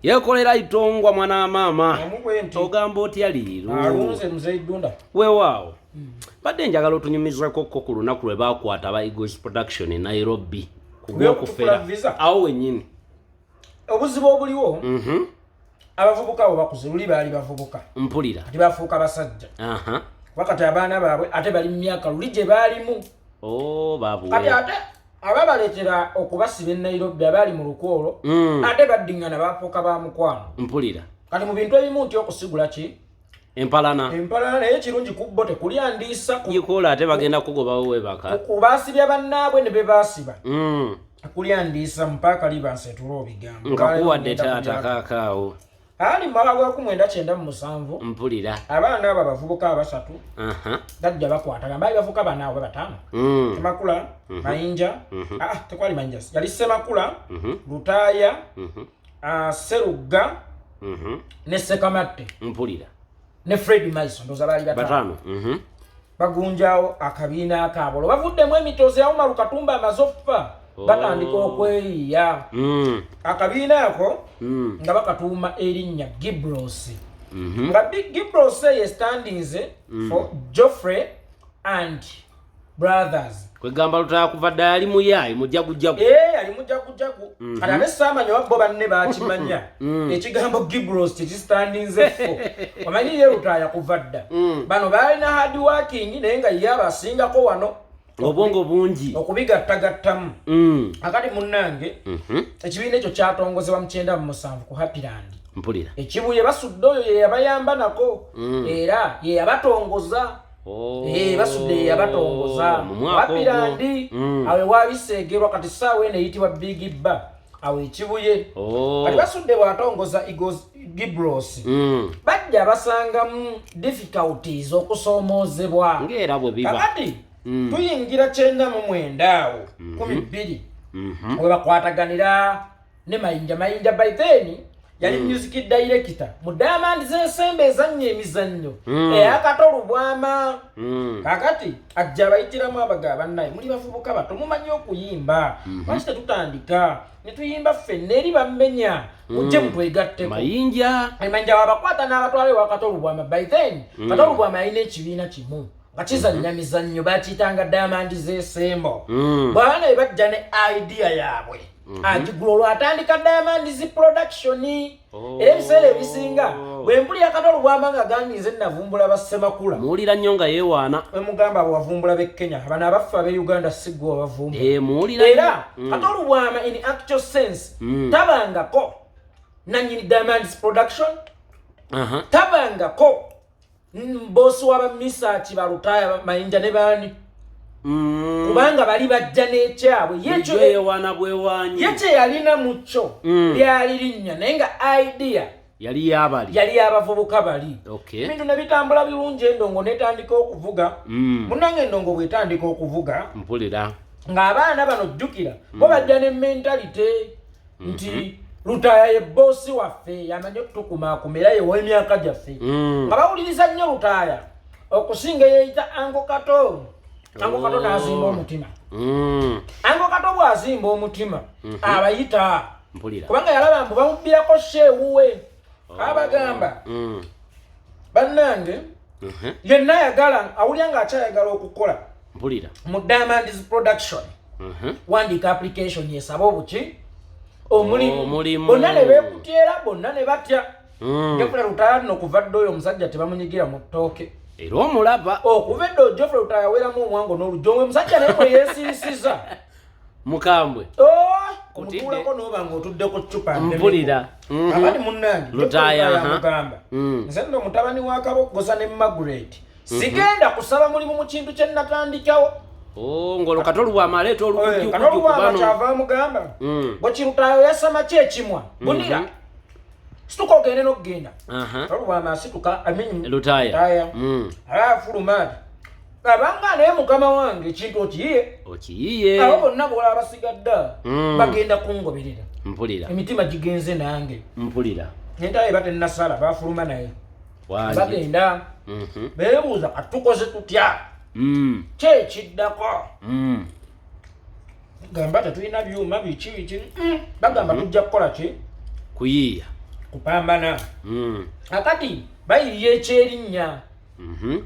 Yekolera Itongwa mwana mama. Ogamba otya liiro. Alunze mzeidunda. Weewaawo. Badde njagala otunyumizako ku lunaku lwe baakwata ba Eagles Production in Nairobi. Kubw'okufera awo wennyini. Obuzibu obuliwo. Abavubuka abo bakuze luli baali bavubuka. Mpulira. Ati bafuuka basajja. Wakati abaana baabwe ate bali mu myaka luli gye baalimu. Babuwe. Kati ate ababaleetera okubasiba e Nairobi abaali mu lukoolo ate baddingana bafuuka ba mukwano. Mpulira. Kati mu bintu ebimu nti okusigula ki? Empalana naye kirungi kubbo tekulyandiisa Yekolera ate bagenda kugobawo webaka. Kubaasibya bannaabwe ne be baasiba. Kulyandiisa mpaka libansetula obigambo. Nkakuwadde taata kaakaawo. Ali mala gwa 1997. Mpulira. Abaana abo abavubuka abasatu. Dajja bakwata gamba bavuka banaabwe batano. Semakula, Mayinja, tekwali Mayinja. Yali Semakula, Lutaaya, Serugga, ne Sekamatte. Mpulira. Ne Fred Mason ndoza bali batano. Bagunjaawo akabiina akaabolo. Bavuddemu emitozi ya Umaru Katumba amazofa. Batandika okweyiya. Akabiina ako nga bakatuuma erinnya Gibros. Nga Gibros ye standings for Geoffrey and Brothers. Kwegamba Lutaaya kuva dda yali muyayi mujagujagu. Ali mujagujagu. Kati ate saamanya wabbo banne baakimanya. Ekigambo Gibros standings for. Omanyi ye Lutaaya kuva dda. Bano baalina hard working naye nga ye abasingako wano. Obwongo bungi okubigattagattamu. Akati munnange ekibiina ekyo kyatongozebwa mu 97 ku Happyland. Mpulira. Ekibuye basudde oyo ye yabayamba nako era ye yabatongoza. Basudde ye yabatongoza mu Happyland. Awe wabiseegerwa kati ssaawa eno eyitibwa Big Ba. Awe ekibuye kati basudde bwatongoza Gibros. Bajja basangamu difficulties okusoomoozebwa ng'era bwe biba. Kakati tuyingira 99 awo 12 we bakwataganira ne Mayinja by then yali music director mu Diamond z'ensembe ezannya emizannyo eyakato lubwama. Kakati ajja bayitiramu abagaba naye muli bavubuka bato mumanyi okuyimba lwaki tetutandika ne tuyimba ffenna eri bammenya mujje mutwegatteko. Mayinja wabakwata n'abatwale wa kato lubwama by then kato lubwama yalina ekibiina kimu bakizannya mizannyo bakiyitanga Diamond z'ensembo. Bwana bajja ne idea yaabwe agigula olwatandika Diamond Production. Era ebiseera ebisinga bwe mpulira Kato Lubwama nga ganyize navumbula Bassemakula muwulira nnyo nga yeewaana mugamba abo bavumbula b'e Kenya bano abaffe ab'e Uganda sigwa bavumbula. Era Kato Lubwama in actual sense tabangako nannyini Diamond Production, tabangako bosi waba Misachi ba Lutaaya Mayinja ne baani kubanga bali bajja n'ekyabwe yeekyo yeewaana bwewaanyi yekye yalina mucyo lyali linnya naye nga idea yali yabali yali abavubuka bali. Ebintu ne bitambula birungi endongo netandika okuvuga. Munnange endongo bwetandika okuvuga mpulira ng'abaana bano jjukira bo bajja ne mentalite nti Lutaaya ye bosi waffe yamanyi okutukumaakuma era yewa emyaka gyaffe nga bawuliriza nnyo Lutaaya okusinga yeeyita Ango Kato. Ango Kato n'azimba omutima. Ango Kato bw'azimba omutima abayita kubanga yalaba mbu bamubbirako sheewuwe abagamba bannange yenna ayagala awulira ng'akyayagala okukola mu Diamond Production wandiika application yesaba obuki omulimu bonna ne beekutyera bonna ne batya. Yekolera Lutaaya no okuva dda oyo omusajja tebamunyigira mu ttooke era omulaba okuva edda Geoffrey Lutaaya aweramu omwango n'olujjo omusajja naye mwe yeesiisiza mukambwe omutuulako n'oba ng'otudde ku ccupa mpulira abandi munnange Lutaaya mugamba nze nno mutabani wa Kabogoza ne Margaret sigenda kusaba mulimu mu kintu kye natandikawo. Ngolo Kato Lubwama aleeta olukujju Kato Lubwama kyava mugamba bwe Lutaaya yasama ki ekimwa bunira situka ogende n'okugenda. Kato Lubwama asituka Lutaaya alafuluma abanga naye mukama wange ekintu okiyiye abo bonna bwolaba basigadde bagenda kungoberera mpulira emitima gigenze nange mpulira nentaye batennasala bafuluma naye bagenda beebuuza katukoze tutya kyekiddako gamba tetulina byuma biki bagamba tujja kukola ki kuyiiya kupambana akati bayiye ekyerinnya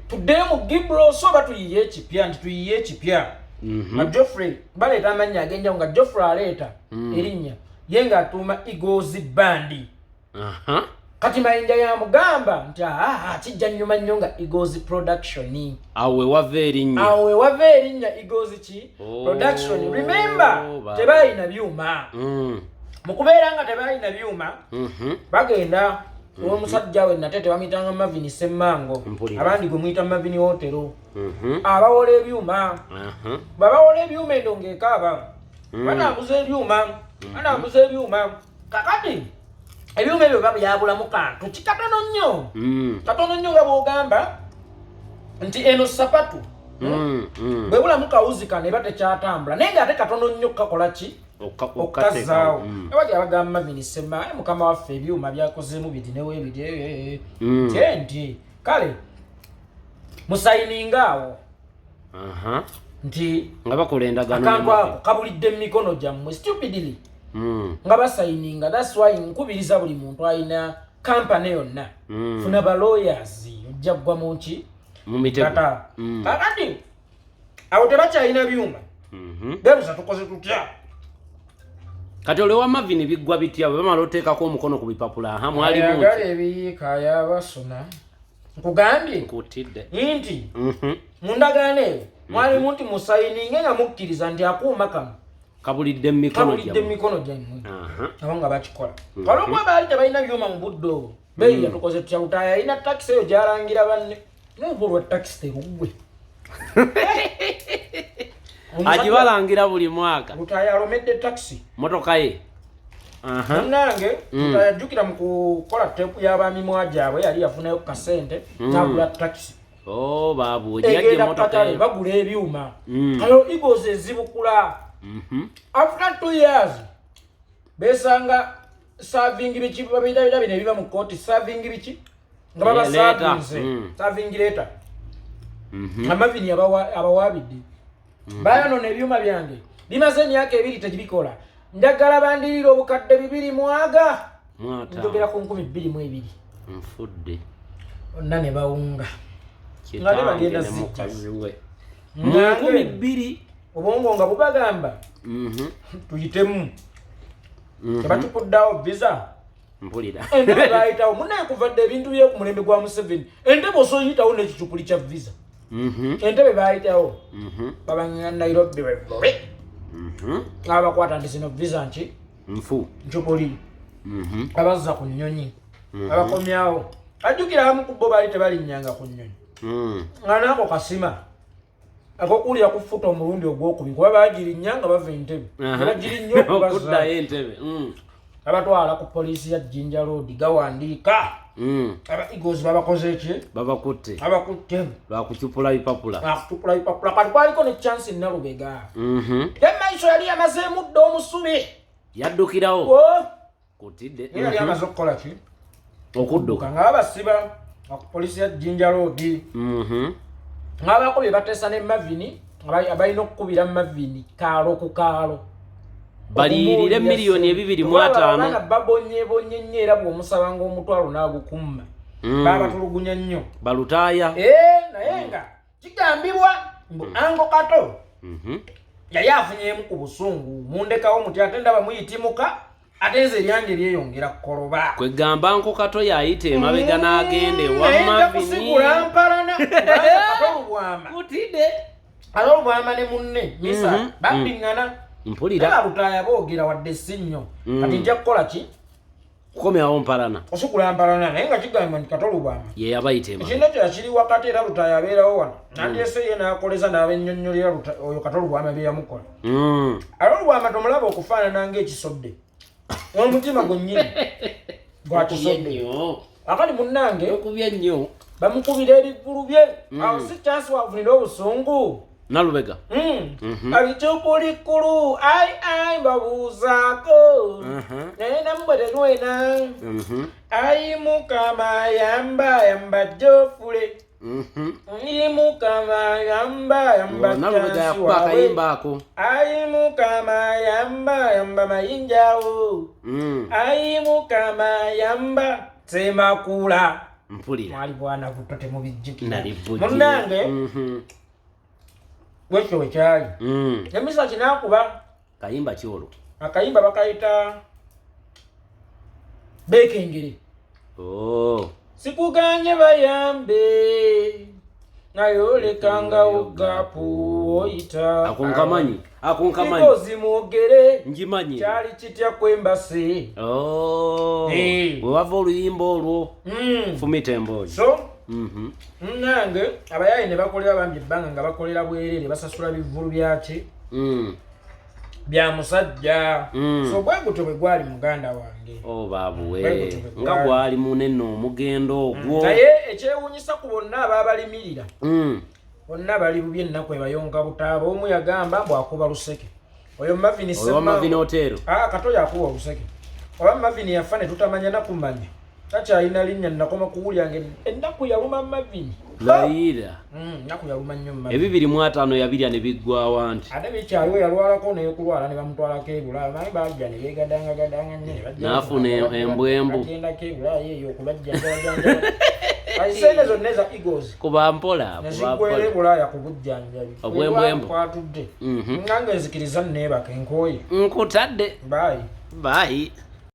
tuddeyo mu Gibro soba tuyiye ekipya nti tuyiye ekipya nga Geoffrey baleeta amannya ag'enjawulo nga Geoffrey aleeta erinnya ye ng'atuuma Eagles Band kati mayinja yamugamba nti kijja nnyuma nnyo nga Eagles Production awe wava erinnya Eagles ki Production. Remember tebalina byuma mu kubeera nga tebalina byuma bagenda omusajja we nate tebamuyitanga Mavini Semmango abandi gwe muyita Mavini Hotero abawola ebyuma babawola ebyuma endo ng'ekaaba banaaguza ebyuma kakati ebyuma ebyo babyabulamu kantu kikatono nnyo nga bw'ogamba nti eno sapatu bwe bulamu kawuzi kano eba tekyatambula naye ng'ate katono nnyo kakola ki okukazaawo ebali abagamba Mavini Semmango mukama waffe ebyuma byakozeemu biti neweebiti nti kale musayininga awo nti nga bakola endagaano akantu ako kabulidde mu mikono gyammwe stupidly nga basayininga. That's why nkubiriza buli muntu alina kampani yonna funa ba lawyers ojja kugwa mu ki mu mitego kakati awo tebakyalina byuma bebuza tukoze tutya kati olewa Mavini biggwa bitya bwe bamala oteekako omukono ku bipapula mwali ayagala ebiyiika yabasuna nkugambye nkutidde nti mu ndagaano eyo mwalimu nti musayininge nga mukkiriza nti akuuma kano kabulidde mu mikono gyammwe abo nga bakikola olwokuba baali tebalina byuma mu budde obwo beeya tukoze tutya Lutaaya alina takisi eyo gyalangira banne n'obwo lwa takisi terugwe agibalangira buli mwaka Lutaaya alomedde takisi motoka ye munnange Lutaaya ajjukira mu kukola teepu y'abaami mwajaabwe yali yafunayo ku kasente n'agula takisi babuugyajje motoka ye bagula ebyuma kalo Eagles ezibukula after 2 years besanga serving biki babita bino ebiba mu kooti serving biki nga baba serving letter Mavini abawabidde bayanona ebyuma byange bimaze emyaka 2 tegibikola njagala bandirira obukadde 200 mwaga njogera ku 22,000 nfudde onna ne bawunga nga ne bagenda mukaziwe 200 obwongo nga bubagamba tuyitemu tebatukuddawo visa mpulira entebe bayitawo munaye kuvadde ebintu bye ku mulembe gwa Museveni entebe osoyitawo n'ekicupuli kya visa entebe bayitawo babanga Nairobi abakwata nti zino visa nki ncupuli abazza ku nnyonyi abakomyawo ajjukira abamu ku bo baali tebalinnyanga ku nnyonyi nga naako kasima akokulya kufuta omulundi ogwokubiri kuba bagirinnya nga bava entebe bagirinnya okuddayo entebe abatwala ku poliisi ya Jinja Road gawandiika aba Eagles babakoze ki babakutte lwakucupula bipapula kati kwaliko ne chance Nalubega emaiso yali yamaze muddo omusubi yaddukirawo kutidde yali yamaze okukola ki okudduka nga babasiba ku poliisi ya Jinja Road ng'abakubye bateesa ne Mavini abalina okukubira Mavini kaalo ku kaalo baliyirire $2,250 babonyebonye nnyo era bw'omusaba ng'omutwalo n'agukumma babatulugunya nnyo balutaaya naye nga kigambibwa mbu Ango Kato yali afunyemu ku busungu mundekawo muti ate ndaba muyitimuka ate nze eryange lyeyongera kukoloba kwegamba Ango Kato yayita emabega n'agenda ewa Mavini kusigula mpalana kutidde ate Lubwama ne munne misa baddingana mpulira Lutaaya boogera wadde si nnyo kati nja kukola ki kukomyawo mpalana osigula mpalana naye nga kigamba nti Kato Lubwama ye yabayita emabega ekino kyo kiri wakati era Lutaaya abeerawo wano nandyese ye n'akoleza n'abennyonnyolera oyo Kato Lubwama bye yamukola ate Lubwama tomulaba okufaanana ng'ekisodde omutima gwennyini gwakisodde akali munnange okubya nnyo bamukubira ebigulu bye awo si chance wafunira obusungu Nalubega abicupulikulu ai mbabuuzaako naye nammwe tenwena ai Mukama yamba Geoffrey Ayi Mukama yamba yamba nalubega yakayimba ako. Ayi Mukama yamba yamba mayinjawo. Ayi Mukama yamba semakula. Mpulira. Mwali bwana butote mu bijjukira. Nalibujje. Munange. Wekyo wekyali. Emisa kinakuba. Kayimba kyolo. Akayimba bakayita Bekengere. Sikuganye bayambe nayolekanga ugapu oyita akunkamanyi ikozi mwogere njimanyi kyali kitya kwembase wewava oluyimba olwo fumita emboozi so nange abayayi ne bakolera bambi ebbanga nga bakolera bwerere basasula bivulu byaki bya musajja so bwegutyo bwe gwali muganda wange babuwe nga gwali munene omugendo ogwo naye ekyewuunyisa ku bonna abaabalimirira bonna bali bubi ennaku ebayonga butaaba omu yagamba bwakuba luseke oyo Mavini Otero kato yakuba oluseke oba Mavini yafa ne tutamanya nakumanya takyalina linnya nakoma kuwulyange ennaku yaluma Mavini layira ennaku yaluma nnyo Mavini ebibiri mu ataano yabirya ne biggwawo nti ate bikyaliwo yalwalako neyokulwala ne bamutwalako ebulaayo naye bajja ne beegadangagadanga nnyo n'afuna embwembu agendako ebulaayo eyo okubajjanjabajjanjaba ayisene zonna eza egos kuba mpola nezigwera ebulaaya ku bujjanjabi obwembwembu kwatudde nange nzikiriza neebaka enkooye nkutadde baayi baayi